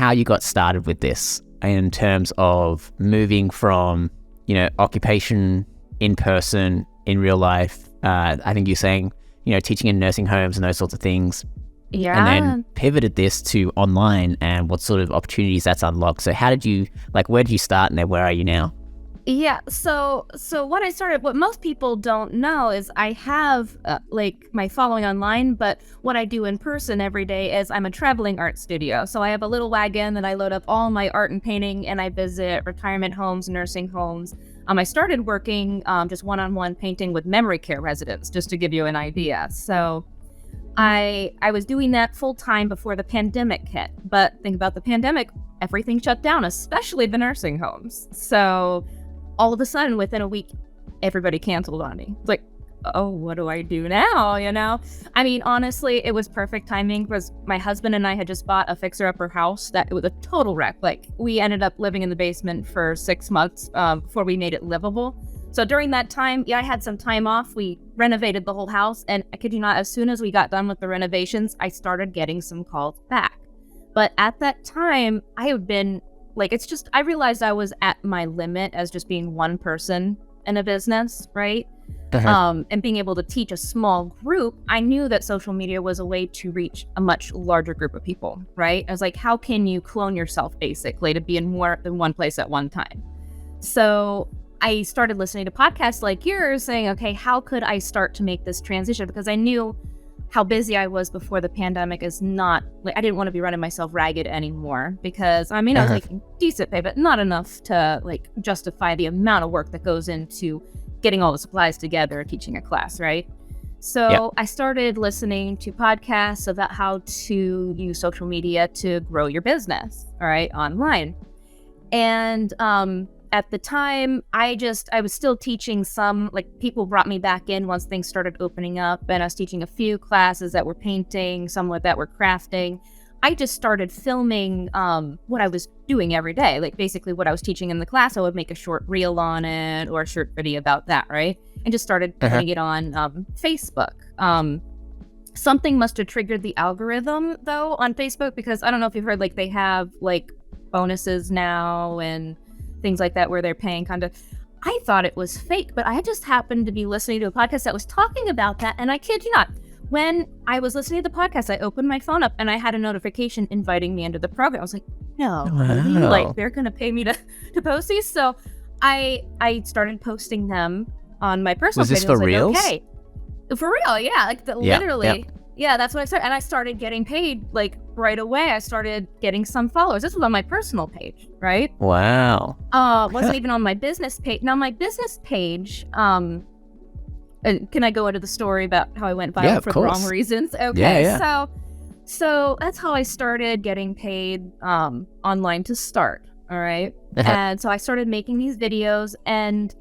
how you got started with this in terms of moving from, occupation in person, in real life. I think you're saying, teaching in nursing homes and those sorts of things. Yeah. And then pivoted this to online and what sort of opportunities that's unlocked. So how did you, where did you start and then where are you now? Yeah, so what most people don't know is I have my following online, but what I do in person every day is I'm a traveling art studio. So I have a little wagon that I load up all my art and painting, and I visit retirement homes, nursing homes. I started working just one-on-one painting with memory care residents, just to give you an idea. So I was doing that full time before the pandemic hit. But think about the pandemic, everything shut down, especially the nursing homes. So all of a sudden, within a week, everybody canceled on me. It's like, oh, what do I do now? I mean, honestly, it was perfect timing because my husband and I had just bought a fixer-upper house that it was a total wreck. We ended up living in the basement for 6 months before we made it livable. So during that time, I had some time off. We renovated the whole house, and I kid you not, as soon as we got done with the renovations, I started getting some calls back. But at that time, I had been I realized I was at my limit as just being one person in a business, right? Uh-huh. And being able to teach a small group, I knew that social media was a way to reach a much larger group of people, right? I was like, how can you clone yourself basically to be in more than one place at one time? So I started listening to podcasts like yours saying, okay, how could I start to make this transition? Because I knew how busy I was before the pandemic is not, I didn't want to be running myself ragged anymore because, I was making decent pay, but not enough to justify the amount of work that goes into getting all the supplies together, teaching a class, right? So I started listening to podcasts about how to use social media to grow your business, all right, online. And at the time, I was still teaching some, people brought me back in once things started opening up, and I was teaching a few classes that were painting, some that were crafting. I just started filming what I was doing every day, basically what I was teaching in the class. I would make a short reel on it or a short video about that, right? And just started putting it on Facebook. Something must have triggered the algorithm, though, on Facebook, because I don't know if you've heard, they have, bonuses now and things like that where they're paying kind of. I thought it was fake, but I just happened to be listening to a podcast that was talking about that, and I kid you not, when I was listening to the podcast, I opened my phone up and I had a notification inviting me into the program. I was like, no, really? They're gonna pay me to post these? So I started posting them on my personal page. Was this for reals? Okay, for real, yeah, literally. Yeah, that's what I started. And I started getting paid right away. I started getting some followers. This was on my personal page, right? Wow. Wasn't even on my business page. Now, my business page, can I go into the story about how I went viral for the wrong reasons? Okay, yeah. So that's how I started getting paid online to start, all right? And so I started making these videos, and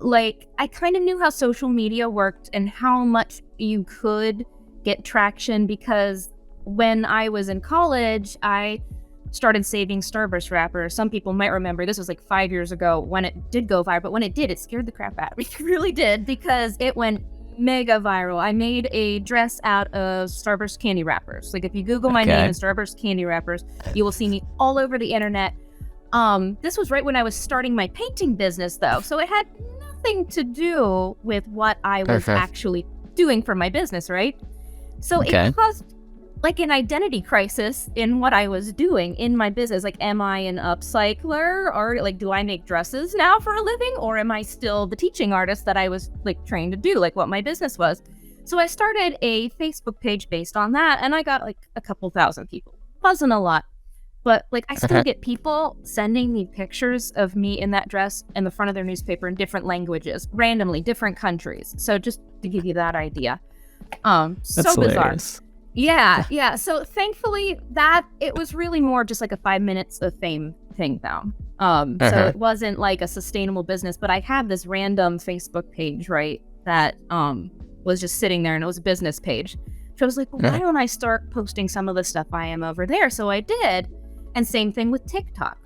I kind of knew how social media worked and how much you could get traction, because when I was in college, I started saving Starburst wrappers. Some people might remember this was 5 years ago when it did go viral, but when it did, it scared the crap out of me. It really did, because it went mega viral. I made a dress out of Starburst candy wrappers. If you Google my name and Starburst candy wrappers, you will see me all over the internet. This was right when I was starting my painting business, though, so it had nothing to do with what I was actually doing for my business, right? So it caused an identity crisis in what I was doing in my business. Am I an upcycler, or do I make dresses now for a living, or am I still the teaching artist that I was trained to do, what my business was? So I started a Facebook page based on that, and I got a couple thousand people. Wasn't a lot, but I still get people sending me pictures of me in that dress in the front of their newspaper in different languages, randomly, different countries. So just to give you that idea. So That's bizarre. hilarious. Yeah. So thankfully it was really more just a 5 minutes of fame thing though. So it wasn't a sustainable business, but I had this random Facebook page, right, that was just sitting there, and it was a business page. So I was like, well, why don't I start posting some of the stuff I am over there? So I did. And same thing with TikTok.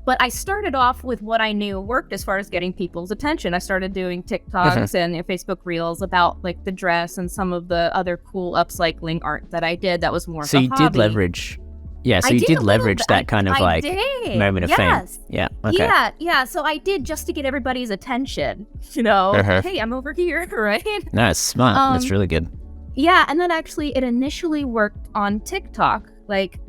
But I started off with what I knew worked as far as getting people's attention. I started doing TikToks and Facebook Reels about the dress and some of the other cool upcycling art that I did that was more So of a you hobby. did leverage Yeah, so I you did did a little leverage bit. that kind of I like did. moment of Yes. fame. Yeah. Okay. Yeah. So I did just to get everybody's attention. You know, hey, I'm over here, right? No, it's smart. That's really good. Yeah, and then actually it initially worked on TikTok. Like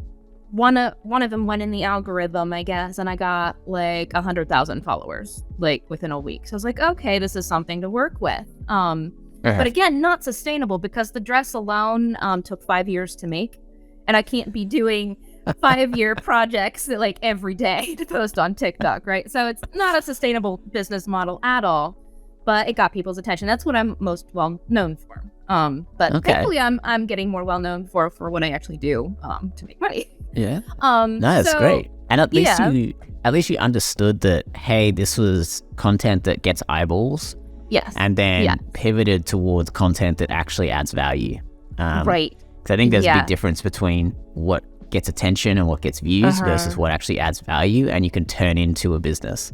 one of them went in the algorithm, I guess, and I got like 100,000 followers like within a week. So I was like, okay, this is something to work with. But again, not sustainable because the dress alone took 5 years to make, and I can't be doing 5-year projects like every day to post on TikTok, right? So it's not a sustainable business model at all. But it got people's attention. That's what I'm most well known for. But thankfully, I'm getting more well known for what I actually do to make money. Yeah. No, that's great. And at least you understood that, hey, this was content that gets eyeballs. Yes. And then pivoted towards content that actually adds value. Right. Because I think there's a big difference between what gets attention and what gets views versus what actually adds value, and you can turn into a business.